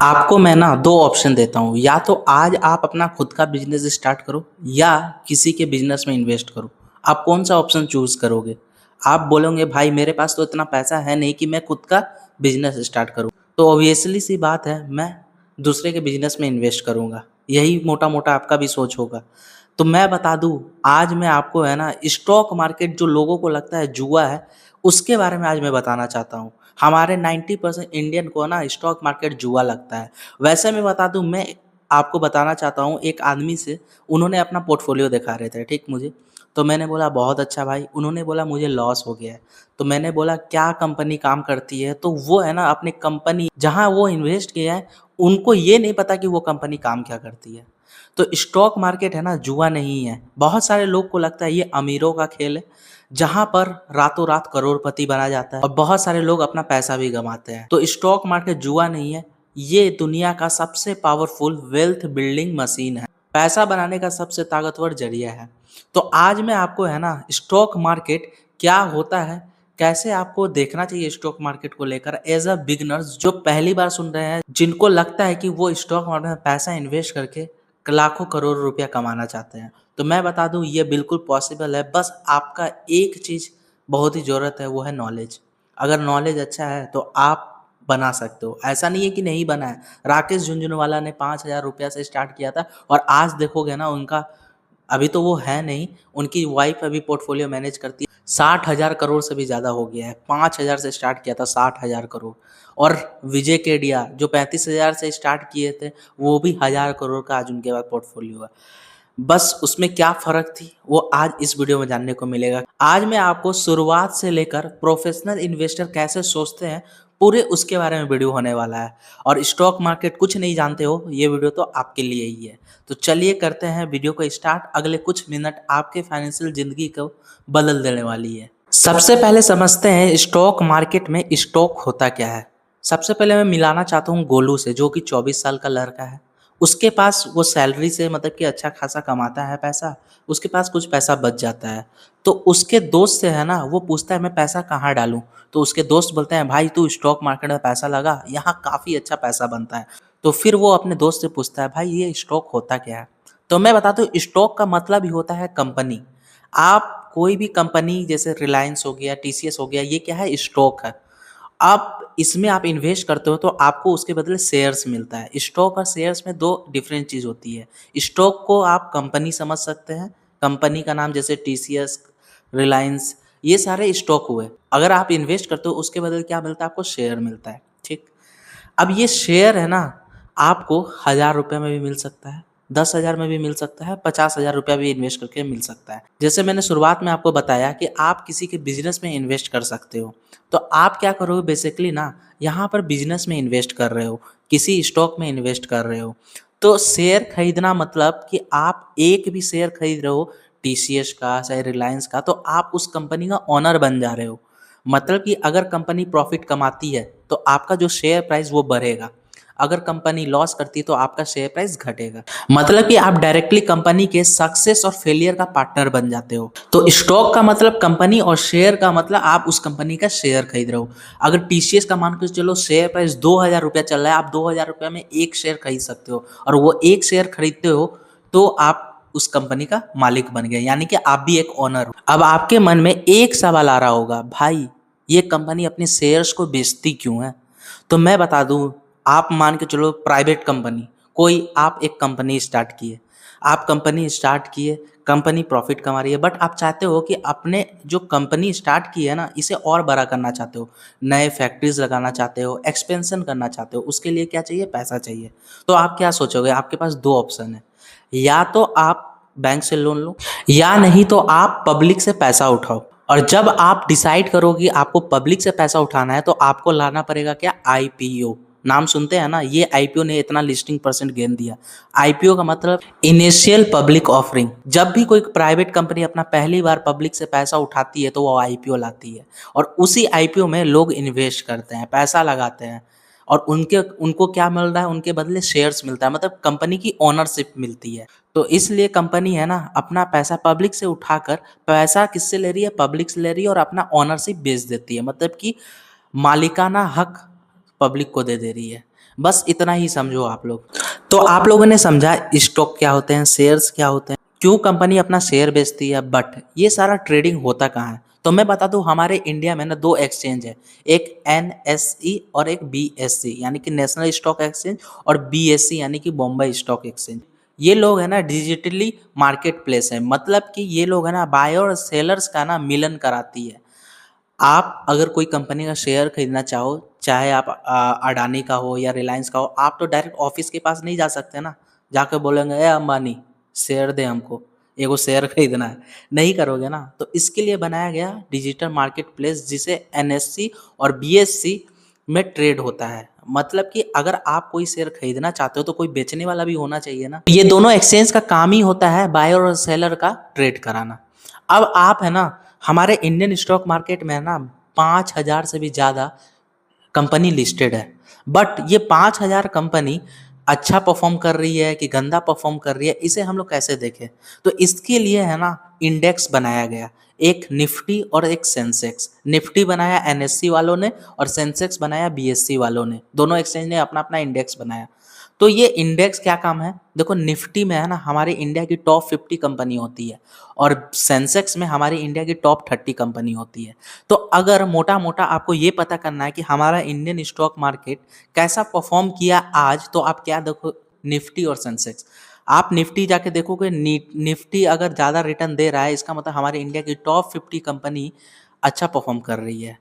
आपको मैं ना 2 ऑप्शन देता हूँ, या तो आज आप अपना खुद का बिज़नेस स्टार्ट करो या किसी के बिज़नेस में इन्वेस्ट करो। आप कौन-सा ऑप्शन चूज़ करोगे? आप बोलोगे भाई मेरे पास तो इतना पैसा है नहीं कि मैं खुद का बिज़नेस स्टार्ट करूँ। तो ऑब्वियसली सी बात है मैं दूसरे के बिज़नेस में इन्वेस्ट करूँगा। यही मोटा-मोटा आपका भी सोच होगा। तो मैं बता दूँ, आज मैं आपको है ना स्टॉक मार्केट जो लोगों को लगता है जुआ है, उसके बारे में आज मैं बताना चाहता हूँ। हमारे 90% इंडियन को ना स्टॉक मार्केट जुआ लगता है। वैसे मैं बता दूँ, मैं आपको बताना चाहता हूँ एक आदमी से, उन्होंने अपना पोर्टफोलियो दिखा रहे थे, ठीक मुझे। तो मैंने बोला बहुत अच्छा भाई, उन्होंने बोला मुझे लॉस हो गया है। तो मैंने बोला क्या कंपनी काम करती है? तो वो है ना अपनी कंपनी जहाँ वो इन्वेस्ट किया है, उनको ये नहीं पता कि वो कंपनी काम क्या करती है। तो स्टॉक मार्केट है ना जुआ नहीं है। बहुत सारे लोग को लगता है ये अमीरों का खेल है, जहाँ पर रातों-रात करोड़पति बना जाता है और बहुत सारे लोग अपना पैसा भी गँवाते हैं। तो स्टॉक मार्केट जुआ नहीं है, ये दुनिया का सबसे पावरफुल वेल्थ बिल्डिंग मशीन है। पैसा बनाने का सबसे ताकतवर ज़रिया है। तो आज मैं आपको है ना स्टॉक मार्केट क्या होता है, कैसे आपको देखना चाहिए स्टॉक मार्केट को लेकर एज़ अ बिगिनर्स जो पहली बार सुन रहे हैं, जिनको लगता है कि वो स्टॉक मार्केट में पैसा इन्वेस्ट करके लाखों करोड़ रुपया कमाना चाहते हैं। तो मैं बता दूँ ये बिल्कुल पॉसिबल है, बस आपका एक चीज़ बहुत ही ज़रूरत है, वो है नॉलेज। अगर नॉलेज अच्छा है तो आप बना सकते हो। ऐसा नहीं है कि नहीं बना है। राकेश झुनझुनवाला ने ₹5000 से स्टार्ट किया था और आज देखोगे ना उनका, अभी तो वो है नहीं, उनकी वाइफ़ अभी पोर्टफोलियो मैनेज करती है। 60,000 करोड़ से भी ज़्यादा हो गया है। 5,000 से स्टार्ट किया था, 60,000 करोड़। और विजय केडिया जो 35,000 से स्टार्ट किए थे, वो भी 1,000 करोड़ का आज उनके पास पोर्टफोलियो है। बस उसमें क्या फ़र्क थी, वो आज इस वीडियो में जानने को मिलेगा। आज मैं आपको शुरुआत से लेकर प्रोफ़ेशनल इन्वेस्टर कैसे सोचते हैं, पूरे उसके बारे में वीडियो होने वाला है। और स्टॉक मार्केट कुछ नहीं जानते हो, ये वीडियो तो आपके लिए ही है। तो चलिए करते हैं वीडियो को स्टार्ट। अगले कुछ मिनट आपके फाइनेंशियल ज़िंदगी को बदल देने वाली है। सबसे पहले समझते हैं स्टॉक मार्केट में स्टॉक होता क्या है। सबसे पहले मैं मिलाना चाहता हूँ गोलू से, जो कि 24 साल का लड़का है। उसके पास वो सैलरी से मतलब कि अच्छा खासा कमाता है पैसा, उसके पास कुछ पैसा बच जाता है। तो उसके दोस्त से है ना वो पूछता है मैं पैसा कहाँ डालूँ? तो उसके दोस्त बोलते हैं भाई तू स्टॉक मार्केट में पैसा लगा, यहाँ काफ़ी अच्छा पैसा बनता है। तो फिर वो अपने दोस्त से पूछता है भाई ये स्टॉक होता क्या है? तो मैं बता दूँ स्टॉक का मतलब ही होता है कंपनी। आप कोई भी कंपनी जैसे रिलायंस हो गया, टीसीएस हो गया, ये क्या है स्टॉक है। अब इसमें आप इन्वेस्ट करते हो तो आपको उसके बदले शेयर्स मिलता है। स्टॉक और शेयर्स में 2 डिफरेंट चीज़ होती है। स्टॉक को आप कंपनी समझ सकते हैं, कंपनी का नाम जैसे टीसीएस, रिलायंस, ये सारे स्टॉक हुए। अगर आप इन्वेस्ट करते हो उसके बदले क्या मिलता है, आपको शेयर मिलता है, ठीक? अब ये शेयर है ना आपको ₹1000 में भी मिल सकता है, 10,000 में भी मिल सकता है, ₹50,000 भी इन्वेस्ट करके मिल सकता है। जैसे मैंने शुरुआत में आपको बताया कि आप किसी के बिज़नेस में इन्वेस्ट कर सकते हो। तो आप क्या करोगे बेसिकली ना, यहाँ पर बिज़नेस में इन्वेस्ट कर रहे हो, किसी स्टॉक में इन्वेस्ट कर रहे हो। तो शेयर खरीदना मतलब कि आप एक भी शेयर खरीद रहे हो टीसीएस का, चाहे रिलायंस का, तो आप उस कंपनी का ओनर बन जा रहे हो। मतलब कि अगर कंपनी प्रॉफ़िट कमाती है, तो आपका जो शेयर प्राइस वो बढ़ेगा। अगर कंपनी लॉस करती है, तो आपका शेयर प्राइस घटेगा। मतलब कि आप डायरेक्टली कंपनी के सक्सेस और फेलियर का पार्टनर बन जाते हो। तो स्टॉक का मतलब कंपनी और शेयर का मतलब आप उस कंपनी का शेयर खरीद रहे हो। अगर टीसीएस का मान के चलो शेयर प्राइस ₹2000 चल रहा है, आप ₹2000 में 1 शेयर खरीद सकते हो और वो 1 शेयर खरीदते हो, तो आप उस कंपनी का मालिक बन गए, यानी कि आप भी एक ओनर हो। अब आपके मन में एक सवाल आ रहा होगा, भाई ये कंपनी अपने शेयर्स को बेचती क्यों है? तो मैं बता दूं, आप मान के चलो प्राइवेट कंपनी, कोई आप एक कंपनी स्टार्ट किए, आप कंपनी स्टार्ट किए, कंपनी प्रॉफिट कमा रही है, बट आप चाहते हो कि अपने जो कंपनी स्टार्ट की है ना इसे और बड़ा करना चाहते हो, नए फैक्ट्रीज लगाना चाहते हो, एक्सपेंशन करना चाहते हो, उसके लिए क्या चाहिए, पैसा चाहिए। तो आप क्या सोचोगे, आपके पास 2 ऑप्शन है, या तो आप बैंक से लोन लो या नहीं तो आप पब्लिक से पैसा उठाओ। और जब आप डिसाइड करो कि आपको पब्लिक से पैसा उठाना है तो आपको लाना पड़ेगा क्या, आईपीओ। नाम सुनते हैं ना, ये आईपीओ ने इतना लिस्टिंग परसेंट गेन दिया। आईपीओ का मतलब इनिशियल पब्लिक ऑफरिंग। जब भी कोई प्राइवेट कंपनी अपना पहली बार पब्लिक से पैसा उठाती है तो वो आईपीओ लाती है और उसी आईपीओ में लोग इन्वेस्ट करते हैं, पैसा लगाते हैं और उनको क्या मिल रहा है, उनके बदले शेयर्स मिलता है, मतलब कंपनी की ओनरशिप मिलती है। तो इसलिए कंपनी है ना अपना पैसा पब्लिक से उठाकर, पैसा किससे ले रही है, पब्लिक से ले रही है और अपना ओनरशिप बेच देती है, मतलब कि मालिकाना हक पब्लिक को दे दे रही है। बस इतना ही समझो आप लोग। तो आप लोगों ने समझा स्टॉक क्या होते हैं, शेयर्स क्या होते हैं, क्यों कंपनी अपना शेयर बेचती है, बट ये सारा ट्रेडिंग होता कहाँ है? तो मैं बता दूं, हमारे इंडिया में ना दो एक्सचेंज है, एक एनएसई और एक बीएससी यानी कि नेशनल स्टॉक एक्सचेंज, और बीएससी यानी कि बॉम्बे स्टॉक एक्सचेंज। ये लोग है ना डिजिटली मार्केट प्लेस है, मतलब कि ये लोग है ना बायर और सेलर्स का ना मिलन कराती है। आप अगर कोई कंपनी का शेयर खरीदना चाहो, चाहे आप अडानी का हो या रिलायंस का हो, आप तो डायरेक्ट ऑफिस के पास नहीं जा सकते ना, जाकर बोलेंगे ए अंबानी शेयर दे हमको, एगो शेयर खरीदना है, नहीं करोगे ना। तो इसके लिए बनाया गया डिजिटल मार्केट प्लेस, जिसे एनएससी और बीएससी में ट्रेड होता है। मतलब कि अगर आप कोई शेयर खरीदना चाहते हो तो कोई बेचने वाला भी होना चाहिए ना। ये दोनों एक्सचेंज का काम ही होता है बायर और सेलर का ट्रेड कराना। अब आप है ना, हमारे इंडियन स्टॉक मार्केट में है ना 5,000 से भी ज़्यादा कंपनी लिस्टेड है। बट ये 5,000 कंपनी अच्छा परफॉर्म कर रही है कि गंदा परफॉर्म कर रही है, इसे हम लोग कैसे देखें? तो इसके लिए है ना इंडेक्स बनाया गया, एक निफ्टी और एक सेंसेक्स। निफ्टी बनाया एनएससी वालों ने और सेंसेक्स बनाया बीएससी वालों ने, दोनों एक्सचेंज ने अपना अपना इंडेक्स बनाया। तो ये इंडेक्स क्या काम है? देखो, निफ्टी में है ना हमारे इंडिया की टॉप 50 कंपनी होती है, और सेंसेक्स में हमारी इंडिया की टॉप 30 कंपनी होती है। तो अगर मोटा मोटा आपको ये पता करना है कि हमारा इंडियन स्टॉक मार्केट कैसा परफॉर्म किया आज, तो आप क्या देखो, निफ्टी और सेंसेक्स। आप निफ्टी जाके देखोगे, निफ्टी अगर ज़्यादा रिटर्न दे रहा है, इसका मतलब हमारे इंडिया की टॉप 50 कंपनी अच्छा परफॉर्म कर रही है।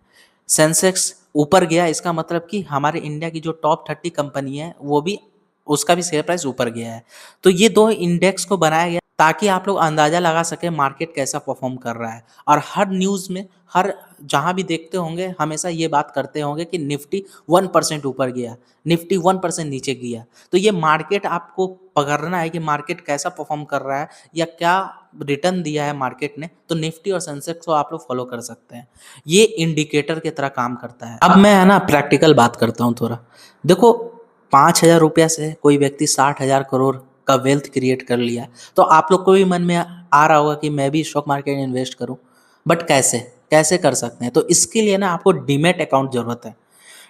सेंसेक्स ऊपर गया, इसका मतलब कि हमारे इंडिया की जो टॉप 30 कंपनी है वो भी, उसका भी शेयर प्राइस ऊपर गया है। तो ये दो इंडेक्स को बनाया गया ताकि आप लोग अंदाज़ा लगा सकें मार्केट कैसा परफॉर्म कर रहा है। और हर न्यूज़ में, हर जहाँ भी देखते होंगे, हमेशा ये बात करते होंगे कि निफ्टी 1% ऊपर गया, निफ्टी 1% नीचे गया। तो ये मार्केट आपको पकड़ना है कि मार्केट कैसा परफॉर्म कर रहा है या क्या रिटर्न दिया है मार्केट ने, तो निफ्टी और सेंसेक्स को आप लोग फॉलो कर सकते हैं। ये इंडिकेटर की तरह काम करता है। अब मैं है ना प्रैक्टिकल बात करता हूँ थोड़ा। देखो, 5,000 रुपया से कोई व्यक्ति 60,000 करोड़ का वेल्थ क्रिएट कर लिया, तो आप लोग को भी मन में आ रहा होगा कि मैं भी स्टॉक मार्केट में इन्वेस्ट करूं। बट कैसे कैसे कर सकते हैं? तो इसके लिए ना आपको डीमेट अकाउंट जरूरत है।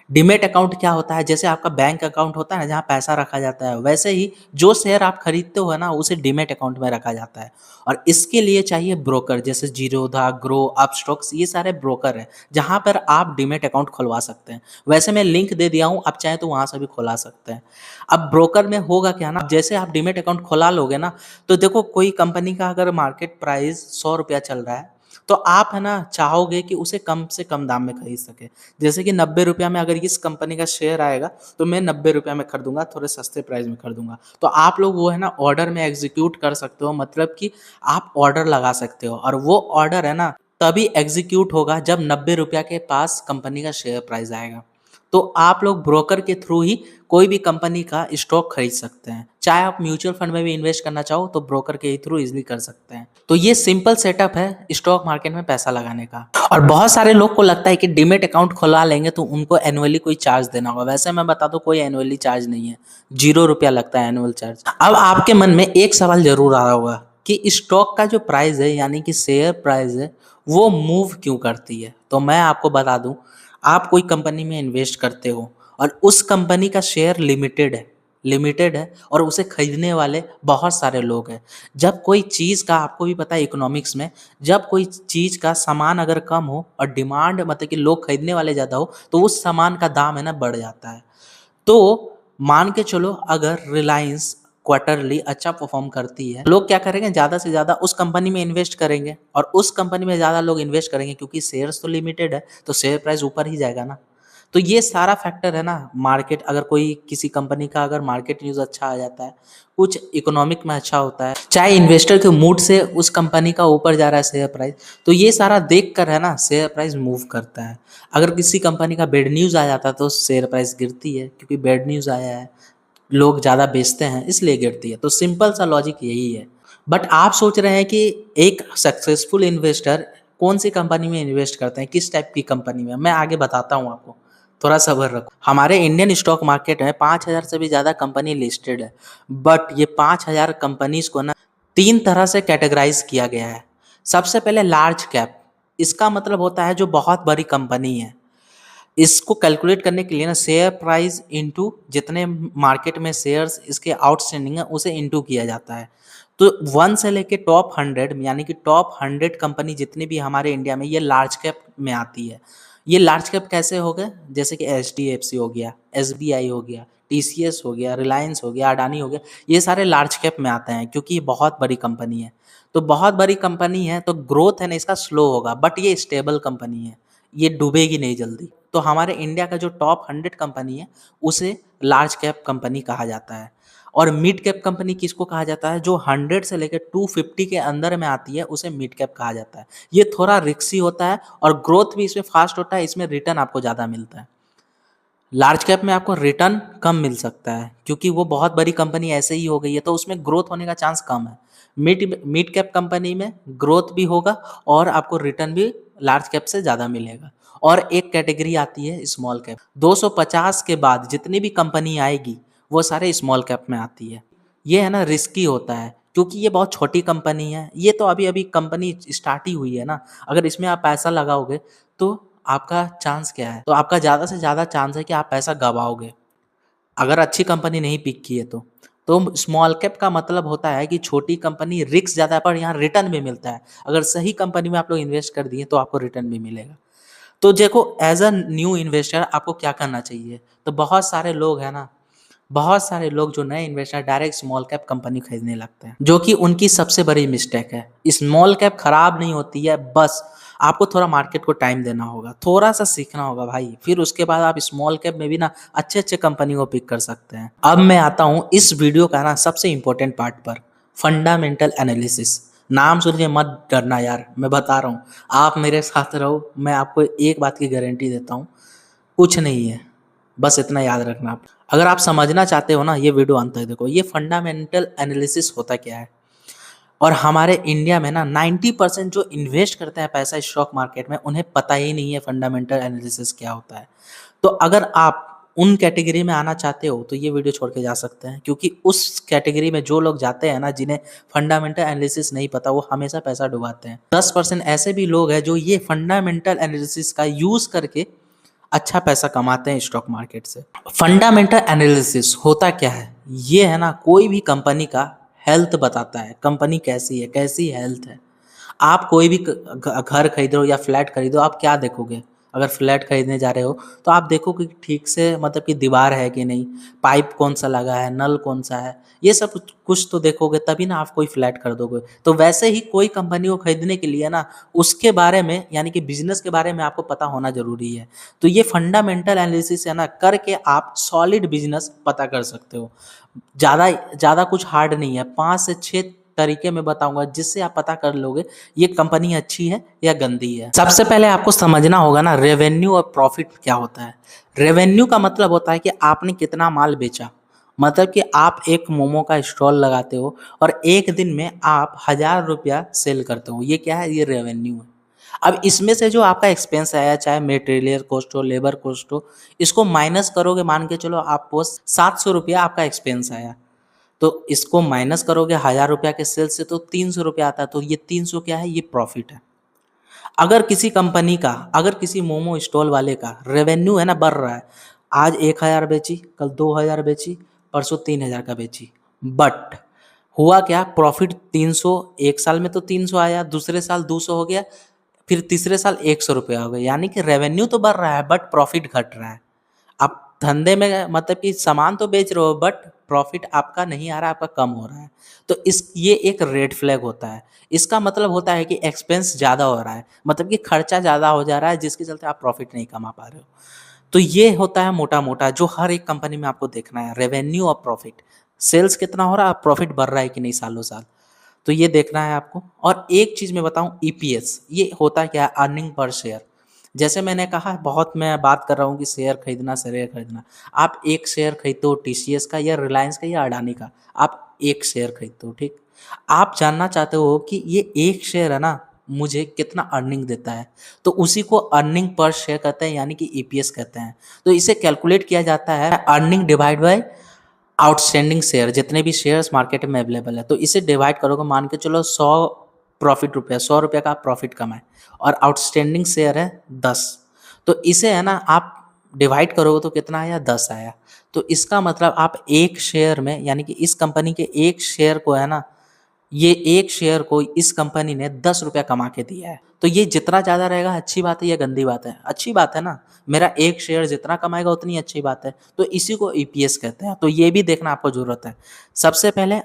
डीमेट अकाउंट क्या होता है? जैसे आपका बैंक अकाउंट होता है ना जहाँ पैसा रखा जाता है, वैसे ही जो शेयर आप खरीदते हो ना उसे डीमेट अकाउंट में रखा जाता है। और इसके लिए चाहिए ब्रोकर, जैसे जीरोधा, ग्रो, अपस्टॉक्स, ये सारे ब्रोकर हैं जहाँ पर आप डीमेट अकाउंट खुलवा सकते हैं। वैसे मैं लिंक दे दिया हूँ, आप चाहें तो वहाँ से भी खुला सकते हैं। अब ब्रोकर में होगा क्या ना, जैसे आप डीमेट अकाउंट खुला लोगे ना, तो देखो कोई कंपनी का अगर मार्केट प्राइस 100 रुपया चल रहा है, तो आप है ना चाहोगे कि उसे कम से कम दाम में खरीद सके। जैसे कि 90 रुपया में अगर इस कंपनी का शेयर आएगा, तो मैं 90 रुपया में खरीदूंगा, थोड़े सस्ते प्राइस में खरीदूंगा। तो आप लोग वो है ना ऑर्डर में एग्जीक्यूट कर सकते हो, मतलब कि आप ऑर्डर लगा सकते हो, और वो ऑर्डर है ना तभी एग्जीक्यूट होगा जब 90 रुपया के पास कंपनी का शेयर प्राइस आएगा। तो आप लोग ब्रोकर के थ्रू ही कोई भी कंपनी का स्टॉक खरीद सकते हैं। चाहे आप म्यूचुअल फंड में भी इन्वेस्ट करना चाहो तो ब्रोकर के ही थ्रू इजीली कर सकते हैं। तो ये सिंपल सेटअप है स्टॉक मार्केट में पैसा लगाने का। और बहुत सारे लोग को लगता है कि डीमेट अकाउंट खुला लेंगे तो उनको एनुअली कोई चार्ज देना होगा। वैसे मैं बता दूं, कोई एनुअली चार्ज नहीं है, 0 रुपया लगता है एनुअल चार्ज। अब आपके मन में एक सवाल जरूर आ रहा होगा कि स्टॉक का जो प्राइस है, यानी कि शेयर प्राइस है, वो मूव क्यों करती है? तो मैं आपको बता दूं, आप कोई कंपनी में इन्वेस्ट करते हो और उस कंपनी का शेयर लिमिटेड है और उसे खरीदने वाले बहुत सारे लोग हैं। जब कोई चीज़ का, आपको भी पता है इकोनॉमिक्स में, जब कोई चीज़ का सामान अगर कम हो और डिमांड, मतलब कि लोग खरीदने वाले ज़्यादा हो, तो उस सामान का दाम है ना बढ़ जाता है। तो मान के चलो अगर रिलायंस क्वार्टरली अच्छा परफॉर्म करती है, लोग क्या करेंगे, ज़्यादा से ज़्यादा उस कंपनी में इन्वेस्ट करेंगे, और उस कंपनी में ज़्यादा लोग इन्वेस्ट करेंगे क्योंकि शेयर्स तो लिमिटेड है, तो शेयर प्राइस ऊपर ही जाएगा ना। तो ये सारा फैक्टर है ना मार्केट, अगर कोई किसी कंपनी का अगर मार्केट न्यूज़ अच्छा आ जाता है, कुछ इकोनॉमिक में अच्छा होता है, चाहे इन्वेस्टर के मूड से उस कंपनी का ऊपर जा रहा है शेयर प्राइस, तो ये सारा देख कर है ना शेयर प्राइस मूव करता है। अगर किसी कंपनी का बैड न्यूज़ आ जाता है तो शेयर प्राइस गिरती है, क्योंकि बैड न्यूज़ आया है, लोग ज़्यादा बेचते हैं इसलिए गिरती है। तो सिंपल सा लॉजिक यही है। बट आप सोच रहे हैं कि एक सक्सेसफुल इन्वेस्टर कौन सी कंपनी में इन्वेस्ट करते हैं, किस टाइप की कंपनी में? मैं आगे बताता हूँ आपको, थोड़ा सब्र रखो। हमारे इंडियन स्टॉक मार्केट में 5,000 से भी ज़्यादा कंपनी लिस्टेड है। बट ये 5,000 कंपनीज को ना 3 तरह से कैटेगराइज किया गया है। सबसे पहले लार्ज कैप, इसका मतलब होता है जो बहुत बड़ी कंपनी है। इसको कैलकुलेट करने के लिए ना शेयर प्राइस इंटू जितने मार्केट में शेयर्स इसके आउटस्टैंडिंग है उसे इंटू किया जाता है। तो 1 से लेके टॉप 100 यानी कि टॉप 100 कंपनी जितनी भी हमारे इंडिया में ये लार्ज कैप में आती है। ये लार्ज कैप कैसे हो गए? जैसे कि एचडीएफसी हो गया, एसबीआई हो गया, टीसीएस हो गया, रिलायंस हो गया, अडानी हो गया, ये सारे लार्ज कैप में आते हैं क्योंकि ये बहुत बड़ी कंपनी है। तो बहुत बड़ी कंपनी है तो ग्रोथ है ना इसका स्लो होगा, बट ये स्टेबल कंपनी है, ये डूबेगी नहीं जल्दी। तो हमारे इंडिया का जो टॉप 100 कंपनी है उसे लार्ज कैप कंपनी कहा जाता है। और मिड कैप कंपनी किसको कहा जाता है? जो 100 से लेकर 250 के अंदर में आती है उसे मिड कैप कहा जाता है। ये थोड़ा रिस्की होता है और ग्रोथ भी इसमें फास्ट होता है, इसमें रिटर्न आपको ज़्यादा मिलता है। लार्ज कैप में आपको रिटर्न कम मिल सकता है क्योंकि वो बहुत बड़ी कंपनी ऐसे ही हो गई है तो उसमें ग्रोथ होने का चांस कम है। मिड मिड कैप कंपनी में ग्रोथ भी होगा और आपको रिटर्न भी लार्ज कैप से ज़्यादा मिलेगा। और एक कैटेगरी आती है स्मॉल कैप। 250 के बाद जितनी भी कंपनी आएगी वो सारे स्मॉल कैप में आती है। ये है ना रिस्की होता है क्योंकि ये बहुत छोटी कंपनी है, ये तो अभी अभी कंपनी स्टार्ट ही हुई है ना। अगर इसमें आप पैसा लगाओगे तो आपका चांस क्या है? तो आपका ज़्यादा से ज़्यादा चांस है कि आप पैसा गवाओगे अगर अच्छी कंपनी नहीं पिक की है तो स्मॉल कैप का मतलब होता है कि छोटी कंपनी रिस्क ज़्यादा है पर यहाँ रिटर्न भी मिलता है। अगर सही कंपनी में आप लोग इन्वेस्ट कर दिए तो आपको रिटर्न भी मिलेगा। तो देखो एज अ न्यू इन्वेस्टर आपको क्या करना चाहिए? तो बहुत सारे लोग हैं ना, बहुत सारे लोग जो नए investor direct small cap company खरीदने लगते हैं जो कि उनकी सबसे बड़ी मिस्टेक है। स्मॉल कैप खराब नहीं होती है, बस आपको थोड़ा मार्केट को टाइम देना होगा, थोड़ा सा सीखना होगा भाई, फिर उसके बाद आप स्मॉल कैप में भी ना अच्छे अच्छे कंपनी को पिक कर सकते हैं। अब मैं आता हूँ इस वीडियो का ना सबसे इंपॉर्टेंट पार्ट पर, फंडामेंटल एनालिसिस। नाम सुन के मत डरना यार, मैं बता रहा हूँ, आप मेरे साथ रहो, मैं आपको एक बात की गारंटी देता हूँ, कुछ नहीं है, बस इतना याद रखना आप। अगर आप समझना चाहते हो ना ये वीडियो अंत तक देखो। ये फंडामेंटल एनालिसिस होता क्या है? और हमारे इंडिया में ना 90% जो इन्वेस्ट करते हैं पैसा स्टॉक मार्केट में उन्हें पता ही नहीं है फंडामेंटल एनालिसिस क्या होता है। तो अगर आप उन कैटेगरी में आना चाहते हो तो ये वीडियो छोड़ के जा सकते हैं क्योंकि उस कैटेगरी में जो लोग जाते हैं ना जिन्हें फंडामेंटल एनालिसिस नहीं पता वो हमेशा पैसा डुबाते हैं। 10% ऐसे भी लोग हैं जो ये फंडामेंटल एनालिसिस का यूज़ करके अच्छा पैसा कमाते हैं स्टॉक मार्केट से। फंडामेंटल एनालिसिस होता क्या है? ये है ना कोई भी कंपनी का हेल्थ बताता है, कंपनी कैसी है, कैसी हेल्थ है। आप कोई भी घर खरीद रहे हो या फ्लैट खरीदो, आप क्या देखोगे? अगर फ्लैट खरीदने जा रहे हो तो आप देखोगे कि ठीक से मतलब कि दीवार है कि नहीं, पाइप कौन सा लगा है, नल कौन सा है, ये सब कुछ तो देखोगे तभी ना आप कोई फ्लैट खरीदोगे। तो वैसे ही कोई कंपनी को खरीदने के लिए ना उसके बारे में यानी कि बिजनेस के बारे में आपको पता होना जरूरी है। तो ये फंडामेंटल एनालिसिस है ना करके आप सॉलिड बिजनेस पता कर सकते हो। ज़्यादा ज़्यादा कुछ हार्ड नहीं है, 5 से 6 तरीके मैं बताऊंगा जिससे आप पता कर लोगे ये कंपनी अच्छी है या गंदी है। सबसे पहले आपको समझना होगा ना रेवेन्यू और प्रॉफिट क्या होता है। रेवेन्यू का मतलब होता है कि आपने कितना माल बेचा। मतलब कि आप एक मोमो का स्टॉल लगाते हो और एक दिन में आप 1000 रुपया सेल करते हो, ये क्या है? ये रेवेन्यू है। अब इसमें से जो आपका एक्सपेंस आया, चाहे मटेरियल कॉस्ट हो, लेबर कॉस्ट हो, इसको माइनस करोगे, मान के चलो आपको 700 रुपया आपका एक्सपेंस आया, तो इसको माइनस करोगे 1000 रुपया के सेल से तो 300 रुपया आता है, तो ये 300 क्या है? ये प्रॉफिट है। अगर किसी कंपनी का, अगर किसी मोमो स्टॉल वाले का रेवेन्यू है ना बढ़ रहा है, आज 1000 बेची, कल 2000 बेची, परसों 3000 का बेची, बट हुआ क्या? प्रॉफिट 300, एक साल में तो 300 आया, दूसरे साल 200 हो गया, फिर तीसरे साल 100 रुपया हो गया, यानी कि रेवेन्यू तो बढ़ रहा है बट प्रॉफिट घट रहा है। आप धंधे में मतलब कि सामान तो बेच रहे हो बट प्रॉफिट आपका नहीं आ रहा, आपका कम हो रहा है। तो इस ये एक रेड फ्लैग होता है। इसका मतलब होता है कि एक्सपेंस ज़्यादा हो रहा है, मतलब कि खर्चा ज़्यादा हो जा रहा है जिसके चलते आप प्रॉफिट नहीं कमा पा रहे हो। तो ये होता है मोटा मोटा जो हर एक कंपनी में आपको देखना है, रेवेन्यू और प्रॉफिट। सेल्स कितना हो रहा है, प्रॉफिट बढ़ रहा है कि नहीं सालों साल, तो ये देखना है आपको। और एक चीज़ मैं बताऊं, ईपीएस, ये होता क्या है? Earning per share. जैसे मैंने कहा, बहुत मैं बात कर रहा हूँ कि शेयर खरीदना, शेयर खरीदना। आप एक शेयर खरीदते हो टीसीएस का या रिलायंस का या अडानी का, आप एक शेयर खरीदते हो, ठीक। आप जानना चाहते हो कि ये एक शेयर है ना मुझे कितना अर्निंग देता है, तो उसी को अर्निंग पर शेयर कहते हैं, यानी कि ईपीएस कहते हैं। तो इसे कैलकुलेट किया जाता है earning divide by outstanding share, जितने भी शेयर्स मार्केट में अवेलेबल है, तो इसे डिवाइड करोगे, मान के चलो 100 प्रॉफिट रुपया, 100 रुपया का आप प्रॉफिट कमाए और आउटस्टैंडिंग शेयर है 10, तो इसे है ना आप डिवाइड करोगे तो कितना आया, 10 आया। तो इसका मतलब आप एक शेयर में, यानी कि इस कंपनी के एक शेयर को है ना, ये एक शेयर को इस कंपनी ने 10 रुपया कमा के दिया है। तो ये जितना ज़्यादा रहेगा अच्छी बात है या गंदी बात है? अच्छी बात है ना। मेरा एक शेयर जितना कमाएगा उतनी अच्छी बात है। तो इसी को ईपीएस कहते हैं। तो ये भी देखना आपको ज़रूरत है। सबसे पहले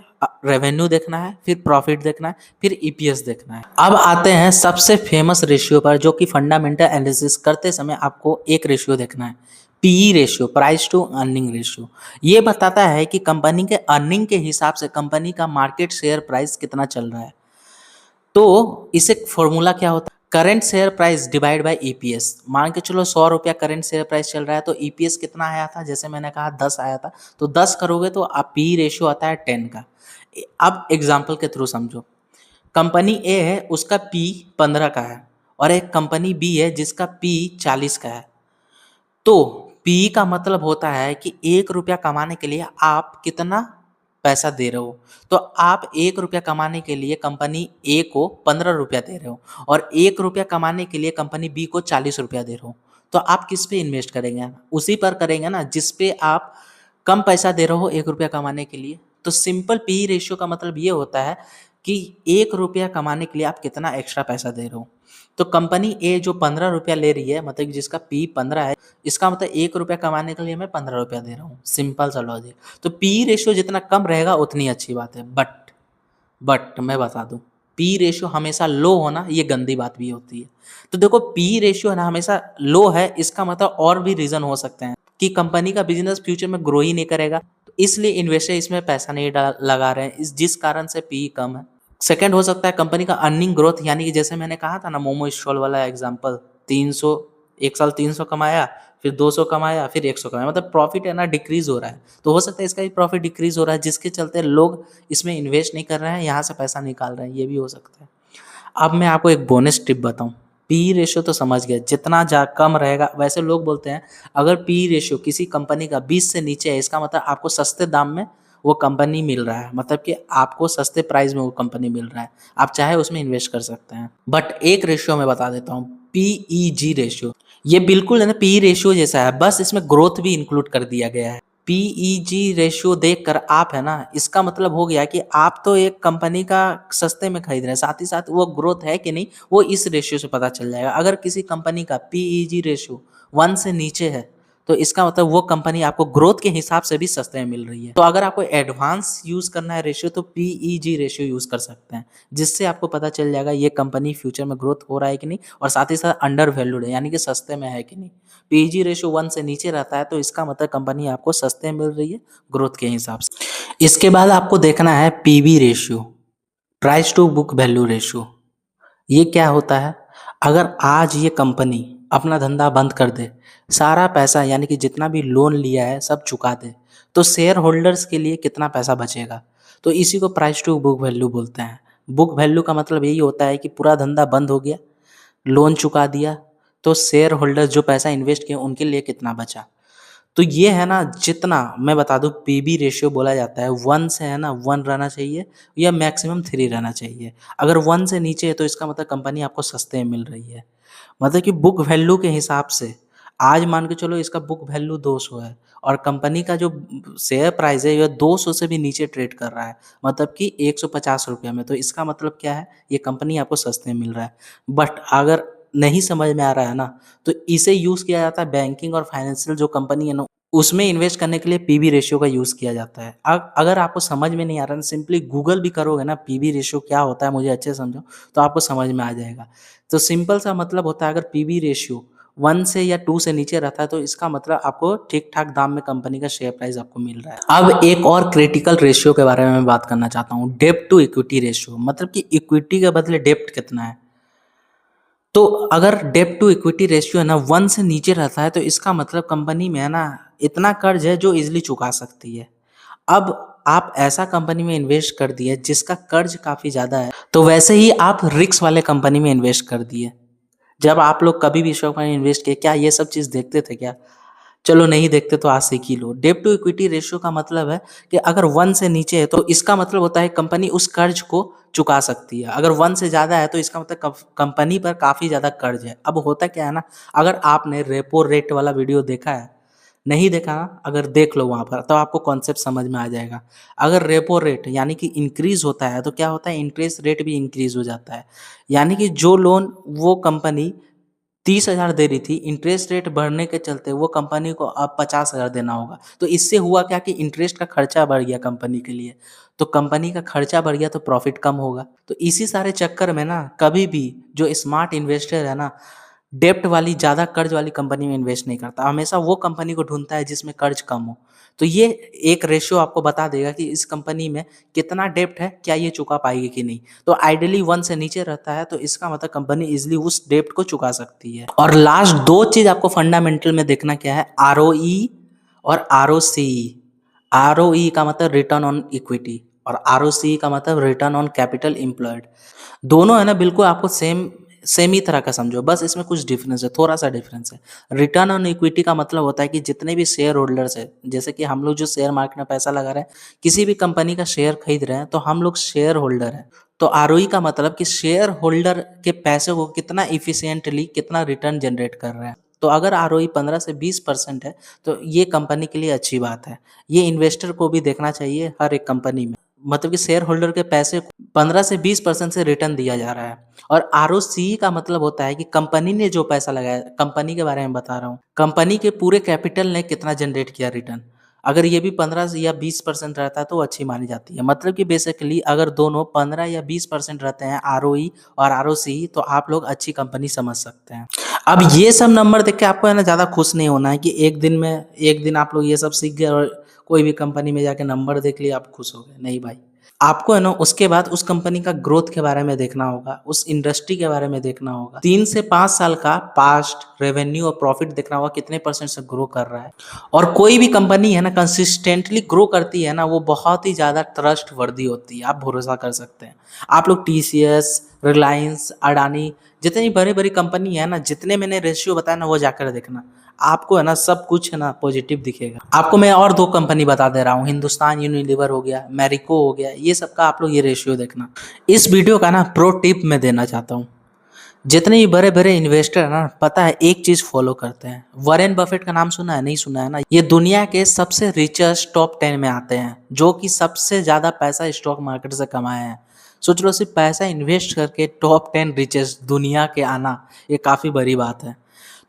रेवेन्यू देखना है, फिर प्रॉफिट देखना है, फिर ईपीएस देखना है। अब आते हैं सबसे फेमस रेशियो पर, जो कि फंडामेंटल एनालिसिस करते समय आपको एक रेशियो देखना है, PE ratio, price to earning ratio. ये बताता है कि कंपनी के अर्निंग के हिसाब से कंपनी का मार्केट शेयर प्राइस कितना चल रहा है। तो इसे फॉर्मूला क्या होता है, current share price divide by EPS. मान के चलो 100 रुपया करंट शेयर प्राइस चल रहा है, तो ईपीएस कितना आया था, जैसे मैंने कहा 10 आया था, तो 10 करोगे तो आप पी रेशियो आता है 10 का। अब एग्जाम्पल के थ्रू समझो, कंपनी ए है, उसका पी 15 का है, और एक कंपनी बी है जिसका पी 40 का है। तो पी का मतलब होता है कि 1 रुपया कमाने के लिए आप कितना पैसा दे रहे हो। तो आप 1 रुपया कमाने के लिए कंपनी ए को 15 रुपया दे रहे हो, और 1 रुपया कमाने के लिए कंपनी बी को 40 रुपया दे रहे हो। तो आप किस पे इन्वेस्ट करेंगे? उसी पर करेंगे ना जिस पे आप कम पैसा दे रहे हो 1 रुपया कमाने के लिए। तो सिंपल पी रेशियो का मतलब ये होता है कि 1 रुपया कमाने के लिए आप कितना एक्स्ट्रा पैसा दे रहे हो। तो कंपनी ए जो 15 रुपया ले रही है, मतलब कि जिसका पी 15 है, इसका मतलब 1 रुपया कमाने के लिए मैं 15 रुपया दे रहा हूँ। सिंपल सा लॉजिक। तो पी रेशियो जितना कम रहेगा उतनी अच्छी बात है। बट मैं बता दूं, पी रेशियो हमेशा लो होना ये गंदी बात भी होती है। तो देखो, पी रेशियो है ना हमेशा लो है, इसका मतलब और भी रीजन हो सकते हैं कि कंपनी का बिजनेस फ्यूचर में ग्रो ही नहीं करेगा, तो इसलिए इन्वेस्टर इसमें पैसा नहीं लगा रहे हैं, जिस कारण से पी कम है। सेकंड हो सकता है कंपनी का अर्निंग ग्रोथ, यानी कि जैसे मैंने कहा था ना मोमो स्टॉल वाला एग्जांपल, 300 एक साल 300 कमाया, फिर 200 कमाया, फिर 100 कमाया, मतलब प्रॉफिट है ना डिक्रीज हो रहा है। तो हो सकता है इसका भी प्रॉफिट डिक्रीज हो रहा है, जिसके चलते लोग इसमें इन्वेस्ट नहीं कर रहे हैं, यहाँ से पैसा निकाल रहे हैं, ये भी हो सकता है। अब मैं आपको एक बोनस टिप बताऊं। पी रेशियो तो समझ गए, जितना कम रहेगा, वैसे लोग बोलते हैं अगर पी रेशियो किसी कंपनी का 20 से नीचे है, इसका मतलब आपको सस्ते दाम में वो कंपनी मिल रहा है, मतलब कि आपको सस्ते प्राइस में वो कंपनी मिल रहा है, आप चाहे उसमें इन्वेस्ट कर सकते हैं। बट एक रेशियो मैं बता देता हूँ, पीईजी रेशियो। ये बिल्कुल है ना पी रेशियो जैसा है, बस इसमें ग्रोथ भी इंक्लूड कर दिया गया है। पीईजी रेशियो देखकर आप है ना, इसका मतलब हो गया कि आप तो एक कंपनी का सस्ते में खरीद रहे हैं, साथ ही साथ वो ग्रोथ है कि नहीं वो इस रेशियो से पता चल जाएगा। अगर किसी कंपनी का पीईजी रेशियो 1 से नीचे है, तो इसका मतलब वो कंपनी आपको ग्रोथ के हिसाब से भी सस्ते में मिल रही है। तो अगर आपको एडवांस यूज करना है रेशियो, तो पीईजी रेशियो यूज कर सकते हैं, जिससे आपको पता चल जाएगा ये कंपनी फ्यूचर में ग्रोथ हो रहा है कि नहीं, और साथ ही साथ अंडर वैल्यूड है, यानी कि सस्ते में है कि नहीं। पीईजी रेशियो 1 से नीचे रहता है, तो इसका मतलब कंपनी आपको सस्ते में मिल रही है ग्रोथ के हिसाब से। इसके बाद आपको देखना है PB ratio, price to book value ratio. ये क्या होता है? अगर आज ये कंपनी अपना धंधा बंद कर दे, सारा पैसा यानी कि जितना भी लोन लिया है सब चुका दे, तो शेयर होल्डर्स के लिए कितना पैसा बचेगा? तो इसी को प्राइस टू बुक वैल्यू बोलते हैं। बुक वैल्यू का मतलब यही होता है कि पूरा धंधा बंद हो गया, लोन चुका दिया, तो शेयर होल्डर्स जो पैसा इन्वेस्ट किए उनके लिए कितना बचा। तो ये है ना, जितना मैं बता दूं, पीबी रेशियो बोला जाता है 1 से है ना 1 रहना चाहिए, या मैक्सिमम 3 रहना चाहिए। अगर 1 से नीचे है तो इसका मतलब कंपनी आपको सस्ते में मिल रही है। मतलब कि बुक वैल्यू के हिसाब से आज मान के चलो इसका बुक वैल्यू 200 है, और कंपनी का जो शेयर प्राइस है ये 200 से भी नीचे ट्रेड कर रहा है, मतलब कि 150 रुपये में। तो इसका मतलब क्या है, ये कंपनी आपको सस्ते में मिल रहा है। बट अगर नहीं समझ में आ रहा है ना, तो इसे यूज़ किया जाता है बैंकिंग और फाइनेंशियल जो कंपनी है ना, उसमें इन्वेस्ट करने के लिए पीबी रेशियो का यूज़ किया जाता है। अगर आपको समझ में नहीं आ रहा है, सिंपली गूगल भी करोगे ना पीबी रेशियो क्या होता है मुझे अच्छे से समझो, तो आपको समझ में आ जाएगा। तो सिंपल सा मतलब होता है, अगर पीबी रेशियो 1 से या 2 से नीचे रहता है, तो इसका मतलब आपको ठीक-ठाक दाम में कंपनी का शेयर प्राइस आपको मिल रहा है। अब एक और क्रिटिकल रेशियो के बारे में मैं बात करना चाहता हूँ, डेब्ट टू इक्विटी रेशियो, मतलब कि इक्विटी के बदले डेब्ट कितना है। तो अगर डेब्ट टू इक्विटी रेशियो है ना 1 से नीचे रहता है, तो इसका मतलब कंपनी में है ना इतना कर्ज है जो इजीली चुका सकती है। अब आप ऐसा कंपनी में इन्वेस्ट कर दिए जिसका कर्ज काफ़ी ज़्यादा है, तो वैसे ही आप रिस्क वाले कंपनी में इन्वेस्ट कर दिए। जब आप लोग कभी भी स्टॉक में इन्वेस्ट किए, क्या ये सब चीज़ देखते थे क्या चलो नहीं देखते तो आज सीख ही लो। डेब्ट टू इक्विटी रेशियो का मतलब है कि अगर 1 से नीचे है तो इसका मतलब होता है कंपनी उस कर्ज को चुका सकती है। अगर 1 से ज़्यादा है तो इसका मतलब कंपनी पर काफ़ी ज़्यादा कर्ज है। अब होता क्या है ना, अगर आपने रेपो रेट वाला वीडियो देखा है, नहीं देखा ना, अगर देख लो वहाँ पर तो आपको कॉन्सेप्ट समझ में आ जाएगा। अगर रेपो रेट यानी कि इंक्रीज़ होता है तो क्या होता है, इंटरेस्ट रेट भी इंक्रीज़ हो जाता है। यानी कि जो लोन वो कंपनी 30,000 दे रही थी, इंटरेस्ट रेट बढ़ने के चलते वो कंपनी को अब 50,000 देना होगा। तो इससे हुआ क्या कि इंटरेस्ट का खर्चा बढ़ गया कंपनी के लिए। तो कंपनी का खर्चा बढ़ गया तो प्रॉफ़िट कम होगा। तो इसी सारे चक्कर में ना कभी भी जो स्मार्ट इन्वेस्टर है ना, डेब्ट वाली ज़्यादा कर्ज वाली कंपनी में इन्वेस्ट नहीं करता। हमेशा वो कंपनी को ढूँढता है जिसमें कर्ज कम हो। तो ये एक रेशियो आपको बता देगा कि इस कंपनी में कितना डेब्ट है, क्या ये चुका पाएगी कि नहीं। तो आइडियली 1 से नीचे रहता है तो इसका मतलब कंपनी ईज़िली उस डेब्ट को चुका सकती है। और लास्ट 2 चीज़ आपको फंडामेंटल में देखना क्या है, आरओई और आरओसीई। आरओई का मतलब रिटर्न ऑन इक्विटी और आरओसीई का मतलब रिटर्न ऑन कैपिटल एम्प्लॉयड। दोनों है ना बिल्कुल आपको सेम सेम ही तरह का समझो, बस इसमें कुछ डिफरेंस है, थोड़ा-सा डिफरेंस है। रिटर्न ऑन इक्विटी का मतलब होता है कि जितने भी शेयर होल्डर्स हैं, जैसे कि हम लोग जो शेयर मार्केट में पैसा लगा रहे हैं, किसी भी कंपनी का शेयर खरीद रहे हैं, तो हम लोग शेयर होल्डर हैं। तो आरओई का मतलब कि शेयर होल्डर के पैसे को कितना एफिशिएंटली कितना रिटर्न जनरेट कर रहे हैं। तो अगर आरओई 15 से 20% है, तो ये कंपनी के लिए अच्छी बात है। ये इन्वेस्टर को भी देखना चाहिए हर एक कंपनी में। मतलब कि शेयर होल्डर के पैसे 15 से 20% से रिटर्न दिया जा रहा है। और आरओसीई का मतलब होता है कि कंपनी ने जो पैसा लगाया, कंपनी के बारे में बता रहा हूँ, कंपनी के पूरे कैपिटल ने कितना जनरेट किया रिटर्न। अगर ये भी 15 से या 20% रहता है तो वो अच्छी मानी जाती है। मतलब कि बेसिकली अगर दोनों 15 या 20% रहते हैं, आरओई और आरओसीई, तो आप लोग अच्छी कंपनी समझ सकते हैं। अब ये सब नंबर देख के आपको है ना ज़्यादा खुश नहीं होना है कि एक दिन आप लोग ये सब सीख गए और कोई भी कंपनी में जाके नंबर देख लिया आप खुश हो गए, नहीं भाई। आपको है ना उसके बाद उस कंपनी का ग्रोथ के बारे में देखना होगा, उस इंडस्ट्री के बारे में देखना होगा। 3 से 5 साल का पास्ट रेवेन्यू और प्रॉफिट देखना होगा, कितने परसेंट से ग्रो कर रहा है। और कोई भी कंपनी है ना कंसिस्टेंटली ग्रो करती है ना, वो बहुत ही ज़्यादा ट्रस्टवर्दी होती है, आप भरोसा कर सकते हैं। आप लोग टीसीएस, रिलायंस, अडानी, जितनी बड़ी-बड़ी कंपनी है ना, जितने मैंने रेशियो बताया ना वो जाकर देखना। आपको है ना सब कुछ है ना पॉजिटिव दिखेगा। आपको मैं और 2 कंपनी बता दे रहा हूँ, हिंदुस्तान यूनिलीवर हो गया, मैरिको हो गया, ये सब का आप लोग ये रेशियो देखना। इस वीडियो का ना प्रो टिप मैं देना चाहता हूँ। जितने भी बड़े-बड़े इन्वेस्टर है ना, पता है एक चीज़ फॉलो करते हैं। वॉरेन बफेट का नाम सुना है? नहीं सुना है ना? ये दुनिया के सबसे रिचेस्ट टॉप 10 में आते हैं, जो कि सबसे ज़्यादा पैसा स्टॉक मार्केट से कमाए हैं। सोच लो सिर्फ पैसा इन्वेस्ट करके टॉप 10 रिचेस्ट दुनिया के आना, ये काफ़ी बड़ी बात है।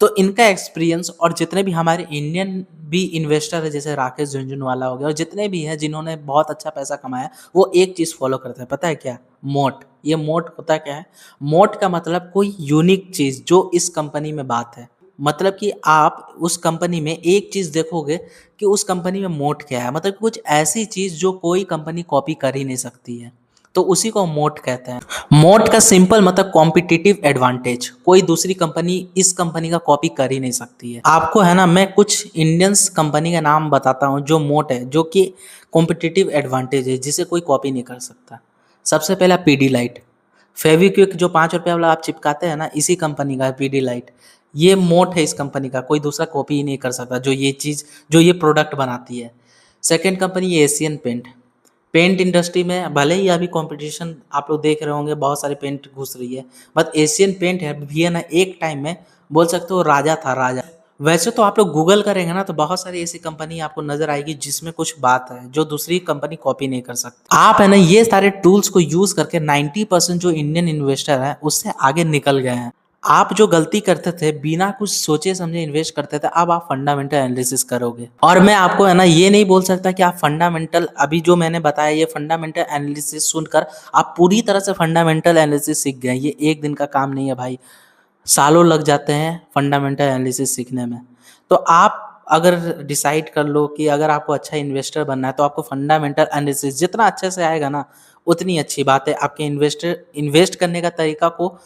तो इनका एक्सपीरियंस और जितने भी हमारे इंडियन भी इन्वेस्टर है जैसे राकेश झुनझुनवाला हो गया और जितने भी हैं जिन्होंने बहुत अच्छा पैसा कमाया, वो एक चीज़ फॉलो करते हैं, पता है क्या? मोट। ये मोट होता क्या है? मोट का मतलब कोई यूनिक चीज़ जो इस कंपनी में बात है। मतलब कि आप उस कंपनी में एक चीज़ देखोगे कि उस कंपनी में मोट क्या है, मतलब कुछ ऐसी चीज़ जो कोई कंपनी कॉपी कर ही नहीं सकती है, तो उसी को मोट कहते हैं। मोट का सिंपल मतलब कॉम्पिटिटिव एडवांटेज, कोई दूसरी कंपनी इस कंपनी का कॉपी कर ही नहीं सकती है। आपको है ना मैं कुछ इंडियंस कंपनी का नाम बताता हूँ जो मोट है, जो कि कॉम्पिटिटिव एडवांटेज है, जिसे कोई कॉपी नहीं कर सकता। सबसे पहला पीडीलाइट, फेविक्विक जो 5 रुपये वाला आप चिपकाते हैं ना, इसी कंपनी का है पीडीलाइट। ये मोट है इस कंपनी का, कोई दूसरा कॉपी ही नहीं कर सकता जो ये प्रोडक्ट बनाती है। Second company Asian paint. Paint industry में भले ही अभी कंपटीशन आप लोग देख रहे होंगे, बहुत सारी पेंट घुस रही है, बट एशियन पेंट है भी है ना, एक टाइम में बोल सकते हो राजा था, राजा। वैसे तो आप लोग गूगल करेंगे ना तो बहुत सारी ऐसी कंपनी आपको नजर आएगी जिसमें कुछ बात है जो दूसरी कंपनी कॉपी नहीं कर सकती। आप है ना ये सारे टूल्स को यूज करके 90% जो इंडियन इन्वेस्टर है उससे आगे निकल गए हैं। आप जो गलती करते थे बिना कुछ सोचे समझे इन्वेस्ट करते थे, अब आप फंडामेंटल एनालिसिस करोगे। और मैं आपको है ना ये नहीं बोल सकता कि आप फंडामेंटल अभी जो मैंने बताया ये फंडामेंटल एनालिसिस सुनकर आप पूरी तरह से फंडामेंटल एनालिसिस सीख गए। ये एक दिन का काम नहीं है भाई, सालों लग जाते हैं फंडामेंटल एनालिसिस सीखने में। तो आप अगर डिसाइड कर लो कि अगर आपको अच्छा इन्वेस्टर बनना है तो आपको फंडामेंटल एनालिसिस जितना अच्छे से आएगा ना उतनी अच्छी बात है, आपके इन्वेस्ट करने का तरीका को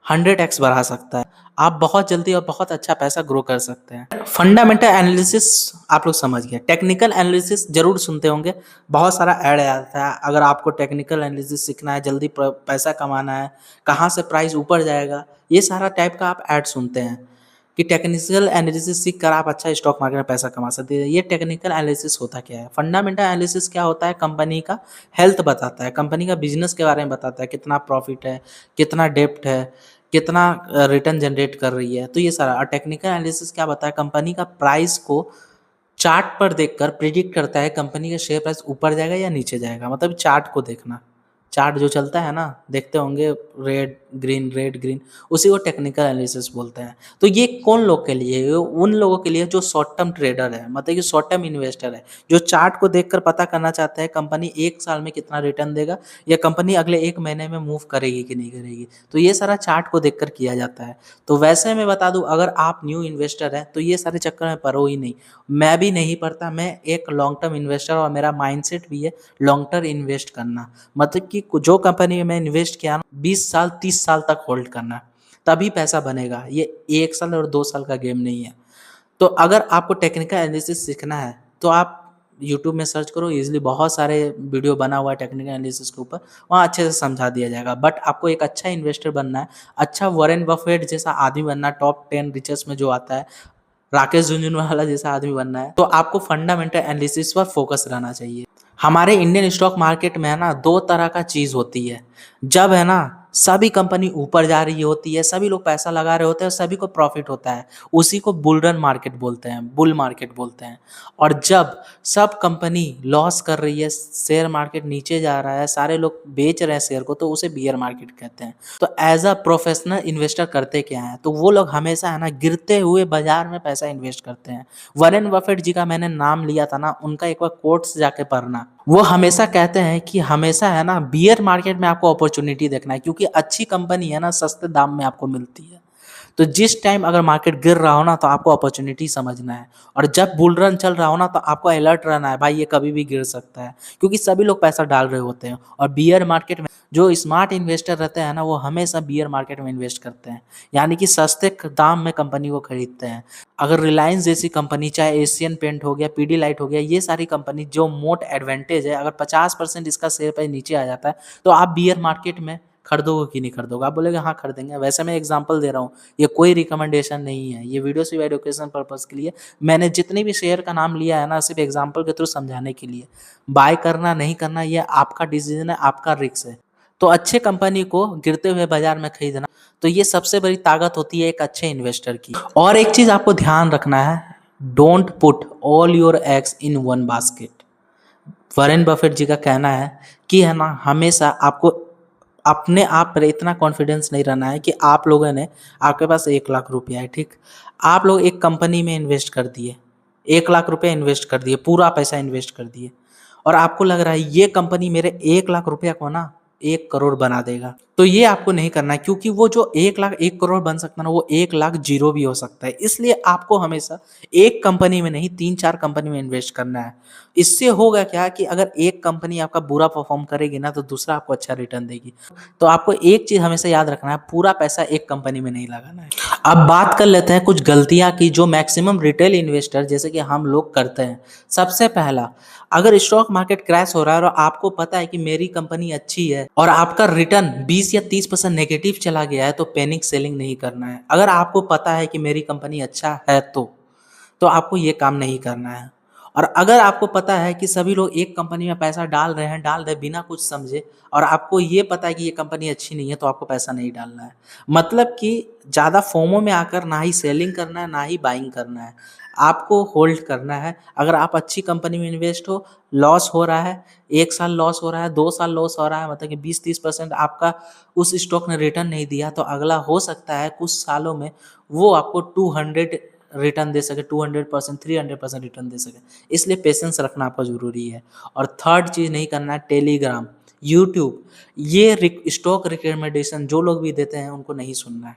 100x बढ़ा सकता है। आप बहुत जल्दी और बहुत अच्छा पैसा ग्रो कर सकते हैं। फंडामेंटल एनालिसिस आप लोग समझ गए। टेक्निकल एनालिसिस जरूर सुनते होंगे, बहुत सारा ऐड आता है। अगर आपको टेक्निकल एनालिसिस सीखना है, जल्दी पैसा कमाना है, कहाँ से प्राइस ऊपर जाएगा, ये सारा टाइप का आप ऐड सुनते हैं। कि टेक्निकल एनालिसिस सीख कर आप अच्छा स्टॉक मार्केट में पैसा कमा सकते हैं। ये टेक्निकल एनालिसिस होता क्या है? फंडामेंटल एनालिसिस क्या होता है? कंपनी का हेल्थ बताता है, कंपनी का बिजनेस के बारे में बताता है, कितना प्रॉफिट है, कितना डेप्ट है, कितना रिटर्न जनरेट कर रही है, तो ये सारा। और टेक्निकल एनालिसिस क्या बताता है? कंपनी का प्राइस को चार्ट पर देखकर प्रिडिक्ट करता है कंपनी का शेयर प्राइस ऊपर जाएगा या नीचे जाएगा। मतलब चार्ट को देखना, चार्ट जो चलता है ना, देखते होंगे, रेड ग्रीन, उसी को टेक्निकल एनालिसिस बोलते हैं। तो ये कौन लोग के लिए है? ये उन लोगों के लिए जो शॉर्ट टर्म ट्रेडर है, मतलब कि शॉर्ट टर्म इन्वेस्टर है, जो चार्ट को देखकर पता करना चाहता है कंपनी एक साल में कितना रिटर्न देगा या कंपनी अगले एक महीने में मूव करेगी कि नहीं करेगी। तो ये सारा चार्ट को देखकर किया जाता है। तो वैसे मैं बता दूं, अगर आप न्यू इन्वेस्टर हैं तो ये सारे चक्कर में पड़ो ही नहीं। मैं भी नहीं पढ़ता, मैं एक लॉन्ग टर्म इन्वेस्टर और मेरा माइंडसेट भी है लॉन्ग टर्म इन्वेस्ट करना। मतलब कि जो कंपनी में मैं इन्वेस्ट किया ना, 20 साल 30 साल तक होल्ड करना, तभी पैसा बनेगा। ये 1 साल और 2 साल का गेम नहीं है। तो अगर आपको टेक्निकल एनालिसिस सीखना है तो आप यूट्यूब में सर्च करो, इजीली बहुत सारे वीडियो बना हुआ है टेक्निकल एनालिसिस के ऊपर, वहाँ अच्छे से समझा दिया जाएगा। बट आपको एक अच्छा इन्वेस्टर बनना है, अच्छा वॉरेन बफेट जैसा आदमी बनना है, टॉप 10 रिचेस्ट में जो आता है, राकेश झुनझुनवाला जैसा आदमी बनना है, तो आपको फंडामेंटल एनालिसिस पर फोकस रहना चाहिए। हमारे इंडियन स्टॉक मार्केट में है ना, दो तरह का चीज़ होती है। जब है ना सभी कंपनी ऊपर जा रही होती है, सभी लोग पैसा लगा रहे होते हैं, सभी को प्रॉफिट होता है, उसी को बुल रन मार्केट बोलते हैं, बुल मार्केट बोलते हैं। और जब सब कंपनी लॉस कर रही है, शेयर मार्केट नीचे जा रहा है, सारे लोग बेच रहे हैं शेयर को, तो उसे बियर मार्केट कहते हैं। तो एज अ प्रोफेशनल इन्वेस्टर करते क्या है? तो वो लोग हमेशा है ना गिरते हुए बाजार में पैसा इन्वेस्ट करते हैं। वॉरेन बफेट जी का मैंने नाम लिया था ना, उनका एक बार कोट्स जाके पढ़ना। वो हमेशा कहते हैं कि हमेशा है ना बियर मार्केट में आपको अपॉर्चुनिटी देखना है, क्योंकि अच्छी कंपनी है ना सस्ते दाम में आपको मिलती है। तो जिस टाइम अगर मार्केट गिर रहा हो ना, तो आपको अपॉर्चुनिटी समझना है, और जब बुल रन चल रहा हो ना, तो आपको अलर्ट रहना है, भाई ये कभी भी गिर सकता है, क्योंकि सभी लोग पैसा डाल रहे होते हैं। और बियर मार्केट में जो स्मार्ट इन्वेस्टर रहते हैं ना, वो हमेशा बियर मार्केट में इन्वेस्ट करते हैं, यानी कि सस्ते दाम में कंपनी को खरीदते हैं। अगर रिलायंस जैसी कंपनी, चाहे एशियन पेंट हो गया, पीडी लाइट हो गया, ये सारी कंपनी जो मोट एडवांटेज है, अगर 50% इसका शेयर प्राइस नीचे आ जाता है, तो आप बियर मार्केट में खरीदोगे कि नहीं खरीदोगे? आप बोलेगे हाँ खरीदेंगे। वैसे मैं एग्जांपल दे रहा हूँ, ये कोई रिकमेंडेशन नहीं है, ये वीडियो सिर्फ एडुकेशन पर्पस के लिए। मैंने जितने भी शेयर का नाम लिया है ना, सिर्फ एग्जांपल के थ्रू समझाने के लिए। बाय करना नहीं करना ये आपका डिसीजन है, आपका रिस्क है। तो अच्छे कंपनी को गिरते हुए बाजार में खरीदना, तो ये सबसे बड़ी ताकत होती है एक अच्छे इन्वेस्टर की। और एक चीज आपको ध्यान रखना है, don't put all your eggs in one basket. Warren Buffett ji का कहना है कि है ना, हमेशा आपको अपने आप पर इतना कॉन्फिडेंस नहीं रहना है कि आप लोगों ने, आपके पास 1 लाख रुपया है, ठीक, आप लोग एक कंपनी में इन्वेस्ट कर दिए, 1 लाख रुपया इन्वेस्ट कर दिए, पूरा पैसा इन्वेस्ट कर दिए, और आपको लग रहा है ये कंपनी मेरे 1 लाख रुपया को ना 1 करोड़ बना देगा। तो ये आपको नहीं करना है, क्योंकि वो जो 1 लाख 1 करोड़ बन सकता है ना, वो 1 लाख जीरो भी हो सकता है। इसलिए आपको हमेशा एक कंपनी में नहीं, 3-4 कंपनी में इन्वेस्ट करना है। इससे होगा क्या कि अगर एक कंपनी आपका बुरा परफॉर्म करेगी ना, तो दूसरा आपको अच्छा रिटर्न देगी। तो आपको एक चीज हमेशा याद रखना है, पूरा पैसा एक कंपनी में नहीं लगाना है। अब बात कर लेते हैं कुछ गलतियां की जो मैक्सिमम रिटेल इन्वेस्टर जैसे कि हम लोग करते हैं। सबसे पहला, अगर स्टॉक मार्केट क्रैश हो रहा है और आपको पता है कि मेरी कंपनी अच्छी है और आपका रिटर्न 20 या 30% नेगेटिव चला गया है, तो पैनिक सेलिंग नहीं करना है। अगर आपको पता है कि मेरी कंपनी अच्छा है, तो आपको ये काम नहीं करना है। और अगर आपको पता है कि सभी लोग एक कंपनी में पैसा डाल रहे बिना कुछ समझे, और आपको ये पता है कि ये कंपनी अच्छी नहीं है, तो आपको पैसा नहीं डालना है। मतलब कि ज़्यादा फोमो में आकर ना ही सेलिंग करना है, ना ही बाइंग करना है, आपको होल्ड करना है। अगर आप अच्छी कंपनी में इन्वेस्ट हो, लॉस हो रहा है, 1 साल लॉस हो रहा है, 2 साल लॉस हो रहा है, मतलब कि 20-30% आपका उस स्टॉक ने रिटर्न नहीं दिया, तो अगला हो सकता है कुछ सालों में वो आपको 200 रिटर्न दे सके, 200%, 300% रिटर्न दे सके। इसलिए पेशेंस रखना आपका ज़रूरी है। और थर्ड चीज़ नहीं करना है, टेलीग्राम, यूट्यूब, ये स्टॉक रिकमेंडेशन जो लोग भी देते हैं उनको नहीं सुनना है,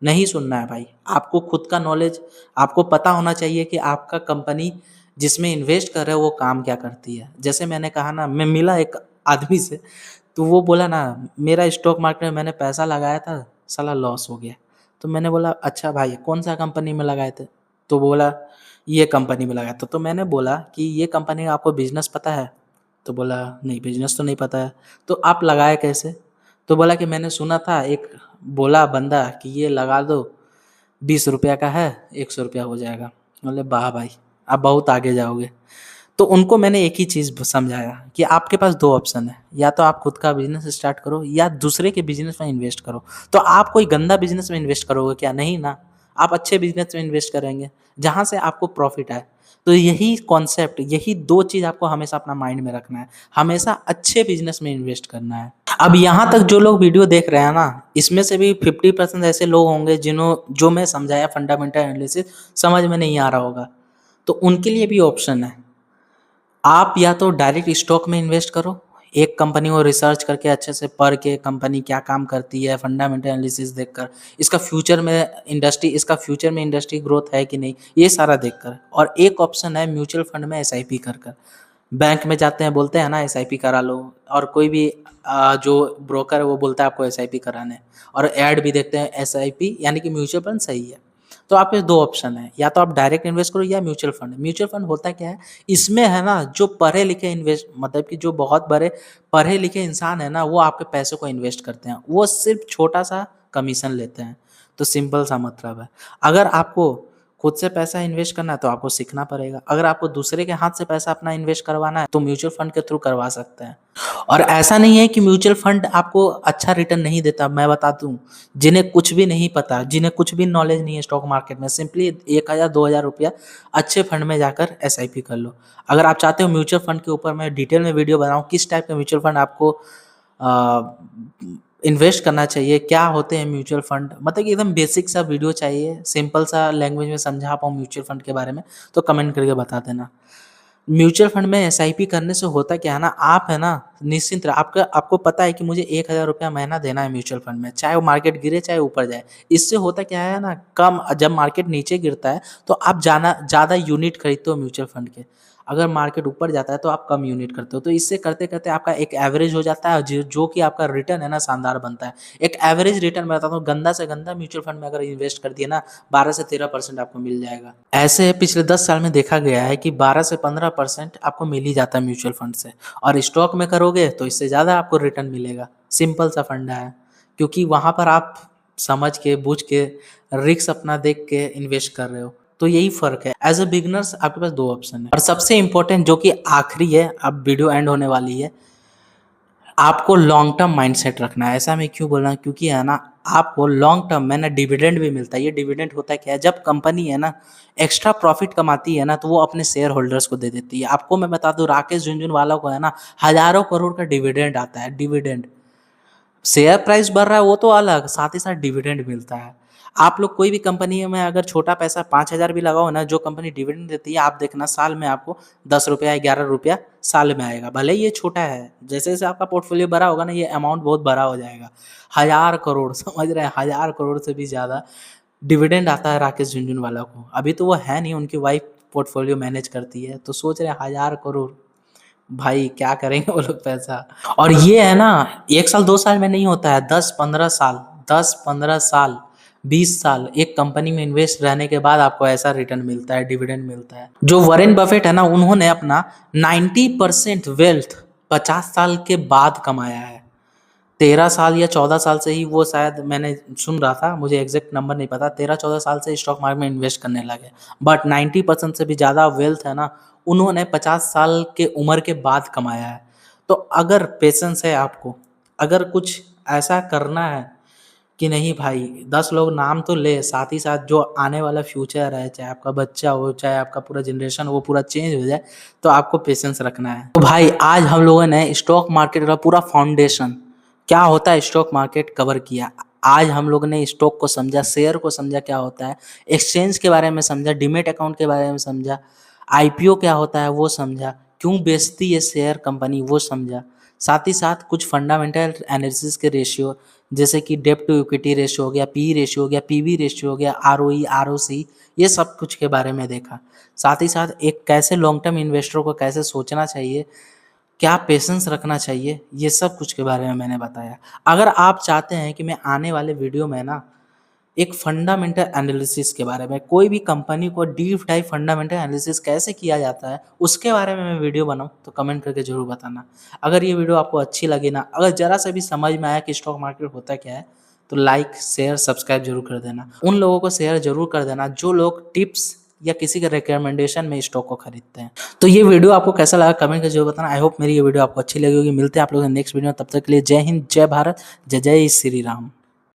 नहीं सुनना है भाई। आपको खुद का नॉलेज, आपको पता होना चाहिए कि आपका कंपनी जिसमें इन्वेस्ट कर रहे हो वो काम क्या करती है। जैसे मैंने कहा ना, मैं मिला एक आदमी से, तो वो बोला ना मेरा स्टॉक मार्केट में मैंने पैसा लगाया था, साला लॉस हो गया। तो मैंने बोला अच्छा भाई कौन सा कंपनी में लगाए थे? तो बोला ये कंपनी में लगाया था। तो मैंने बोला कि ये कंपनी का आपको बिजनेस पता है? तो बोला नहीं बिजनेस तो नहीं पता है। तो आप लगाए कैसे? तो बोला कि मैंने सुना था, एक बोला बंदा कि ये लगा दो, ₹20 का है, ₹100 हो जाएगा। बोले वाह भाई, आप बहुत आगे जाओगे। तो उनको मैंने एक ही चीज़ समझाया कि आपके पास 2 ऑप्शन है, या तो आप खुद का बिज़नेस स्टार्ट करो या दूसरे के बिज़नेस में इन्वेस्ट करो। तो आप कोई गंदा बिज़नेस में इन्वेस्ट करोगे क्या? नहीं ना, आप अच्छे बिज़नेस में इन्वेस्ट करेंगे, जहाँ से आपको प्रॉफ़िट आए। तो यही कॉन्सेप्ट, यही 2 चीज़ आपको हमेशा अपना माइंड में रखना है, हमेशा अच्छे बिज़नेस में इन्वेस्ट करना है। अब यहाँ तक जो लोग वीडियो देख रहे हैं ना, इसमें से भी 50% ऐसे लोग होंगे जो मैं समझाया फंडामेंटल एनालिसिस समझ में नहीं आ रहा होगा, तो उनके लिए भी ऑप्शन है। आप या तो डायरेक्ट स्टॉक में इन्वेस्ट करो, एक कंपनी को रिसर्च करके अच्छे से पढ़ के कंपनी क्या काम करती है, फंडामेंटल एनालिसिस देखकर, इसका फ्यूचर में इंडस्ट्री ग्रोथ है कि नहीं, ये सारा देखकर। और एक ऑप्शन है म्यूचुअल फंड में एसआईपी कर कर। बैंक में जाते हैं, बोलते हैं ना एसआईपी करा लो, और कोई भी जो ब्रोकर है वो बोलता है आपको एसआईपी कराने, और ऐड भी देखते हैं एसआईपी यानी कि म्यूचुअल फंड सही है। तो आपके 2 ऑप्शन है, या तो आप डायरेक्ट इन्वेस्ट करो या म्यूचुअल फंड। म्यूचुअल फंड होता क्या है, इसमें है ना जो पढ़े लिखे इन्वेस्ट मतलब कि जो बहुत बड़े पढ़े लिखे इंसान है ना, वो आपके पैसों को इन्वेस्ट करते हैं, वो सिर्फ छोटा सा कमीशन लेते हैं। तो सिंपल सा मतलब है, अगर आपको खुद से पैसा इन्वेस्ट करना है तो आपको सीखना पड़ेगा, अगर आपको दूसरे के हाथ से पैसा अपना इन्वेस्ट करवाना है तो म्यूचुअल फंड के थ्रू करवा सकते हैं। और ऐसा नहीं है कि म्यूचुअल फंड आपको अच्छा रिटर्न नहीं देता। मैं बता दूं, जिन्हें कुछ भी नहीं पता, जिन्हें कुछ भी नॉलेज नहीं है स्टॉक मार्केट में, सिंपली 1,000-2,000 रुपया अच्छे फंड में जाकर एसआईपी कर लो। अगर आप चाहते हो म्यूचुअल फंड के ऊपर मैं डिटेल में वीडियो बनाऊं, किस टाइप का म्यूचुअल फंड आपको इन्वेस्ट करना चाहिए, क्या होते हैं म्यूचुअल फंड, मतलब कि एकदम बेसिक सा वीडियो चाहिए, सिंपल सा लैंग्वेज में समझा पाऊँ म्यूचुअल फंड के बारे में, तो कमेंट करके बता देना। म्यूचुअल फंड में एसआईपी करने से होता क्या है ना, आप है ना निश्चिंत आपका आपको पता है कि मुझे 1,000 रुपया महीना देना है म्यूचुअल फंड में, चाहे वो मार्केट गिरे चाहे ऊपर जाए। इससे होता क्या है ना, कम जब मार्केट नीचे गिरता है तो आप ज़्यादा यूनिट खरीदते हो म्यूचुअल फंड के, अगर मार्केट ऊपर जाता है तो आप कम यूनिट करते हो। तो इससे करते करते आपका एक एवरेज हो जाता है, जो कि आपका रिटर्न है ना शानदार बनता है। एक एवरेज रिटर्न मैं बताता हूँ, गंदा से गंदा म्यूचुअल फंड में अगर इन्वेस्ट कर दिए ना, 12 से 13% आपको मिल जाएगा। ऐसे पिछले 10 साल में देखा गया है कि 12 से 15% आपको मिल ही जाता है म्यूचुअल फंड से, और स्टॉक में करोगे तो इससे ज़्यादा आपको रिटर्न मिलेगा। सिंपल सा फंडा है, क्योंकि वहाँ पर आप समझ के बूझ के रिस्क अपना देख के इन्वेस्ट कर रहे हो। तो यही फ़र्क है। एज़ अ बिगिनर्स आपके पास 2 ऑप्शन है, और सबसे इम्पोर्टेंट जो कि आखिरी है, अब वीडियो एंड होने वाली है, आपको लॉन्ग टर्म माइंडसेट रखना है। ऐसा मैं क्यों बोल रहा हूँ, क्योंकि है ना आपको लॉन्ग टर्म में ना डिविडेंड भी मिलता है। ये डिविडेंड होता क्या है, जब कंपनी है ना एक्स्ट्रा प्रॉफिट कमाती है ना, तो वो अपने शेयर होल्डर्स को दे देती है। आपको मैं बता दूं, राकेश झुनझुनवाला को है ना हज़ारों करोड़ का डिविडेंड आता है। डिविडेंड, शेयर प्राइस बढ़ रहा है वो तो अलग, साथ ही साथ डिविडेंड मिलता है। आप लोग कोई भी कंपनी में अगर छोटा पैसा 5,000 भी लगाओ ना, जो कंपनी डिविडेंड देती है, आप देखना साल में आपको ₹10 या ₹11 साल में आएगा। भले ही ये छोटा है, जैसे जैसे आपका पोर्टफोलियो बड़ा होगा ना, ये अमाउंट बहुत बड़ा हो जाएगा। 1,000 करोड़, समझ रहे हैं, 1,000 करोड़ से भी ज़्यादा डिविडेंड आता है राकेश झुनझुनवाला को। अभी तो वो है नहीं, उनकी वाइफ पोर्टफोलियो मैनेज करती है, तो सोच रहे हैं 1,000 करोड़, भाई क्या करेंगे वो लोग पैसा। और ये है ना 1 साल 2 साल में नहीं होता है, 10-15 साल, 10-15 साल, 20 साल एक कंपनी में इन्वेस्ट रहने के बाद आपको ऐसा रिटर्न मिलता है, डिविडेंड मिलता है। जो वॉरेन बफेट है ना, उन्होंने अपना 90% वेल्थ 50 साल के बाद कमाया है। 13 साल या 14 साल से ही वो, शायद मैंने सुन रहा था, मुझे एग्जैक्ट नंबर नहीं पता, 13-14 साल से स्टॉक मार्केट में इन्वेस्ट करने लगे। बट 90% से भी ज़्यादा वेल्थ है ना, उन्होंने 50 साल के उम्र के बाद कमाया है। तो अगर पेशेंस है आपको, अगर कुछ ऐसा करना है कि नहीं भाई 10 लोग नाम तो ले, साथ ही साथ जो आने वाला फ्यूचर है, चाहे आपका बच्चा हो चाहे आपका पूरा जनरेशन वो पूरा चेंज हो जाए, तो आपको पेशेंस रखना है। तो भाई आज हम लोगों ने स्टॉक मार्केट का पूरा फाउंडेशन, क्या होता है स्टॉक मार्केट, कवर किया। आज हम लोग ने स्टॉक को समझा, शेयर को समझा क्या होता है, एक्सचेंज के बारे में समझा, डीमेट अकाउंट के बारे में समझा, आईपीओ क्या होता है वो समझा, क्यों बेचती है शेयर कंपनी वो समझा। साथ ही साथ कुछ फंडामेंटल एनालिसिस के रेशियो, जैसे कि डेब्ट टू इक्विटी रेशियो हो गया, पी रेशियो हो गया, पीवी रेशियो हो गया, आरओई, आरओसी, ये सब कुछ के बारे में देखा। साथ ही साथ एक कैसे लॉन्ग टर्म इन्वेस्टर को कैसे सोचना चाहिए, क्या पेशेंस रखना चाहिए, ये सब कुछ के बारे में मैंने बताया। अगर आप चाहते हैं कि मैं आने वाले वीडियो में ना एक फंडामेंटल एनालिसिस के बारे में, कोई भी कंपनी को डीप डाइव फंडामेंटल एनालिसिस कैसे किया जाता है उसके बारे में मैं वीडियो बनाऊं, तो कमेंट करके ज़रूर बताना। अगर ये वीडियो आपको अच्छी लगी ना, अगर ज़रा सा भी समझ में आया कि स्टॉक मार्केट होता क्या है, तो लाइक शेयर सब्सक्राइब जरूर कर देना। उन लोगों को शेयर जरूर कर देना जो लोग टिप्स या किसी के रिकमेंडेशन में स्टॉक को खरीदते हैं। तो ये वीडियो आपको कैसा लगा कमेंट करके जरूर बताना। आई होप मेरी ये वीडियो आपको अच्छी लगी होगी। मिलते हैं आप लोगों से नेक्स्ट वीडियो में, तब तक के लिए जय हिंद, जय भारत, जय जय श्री राम।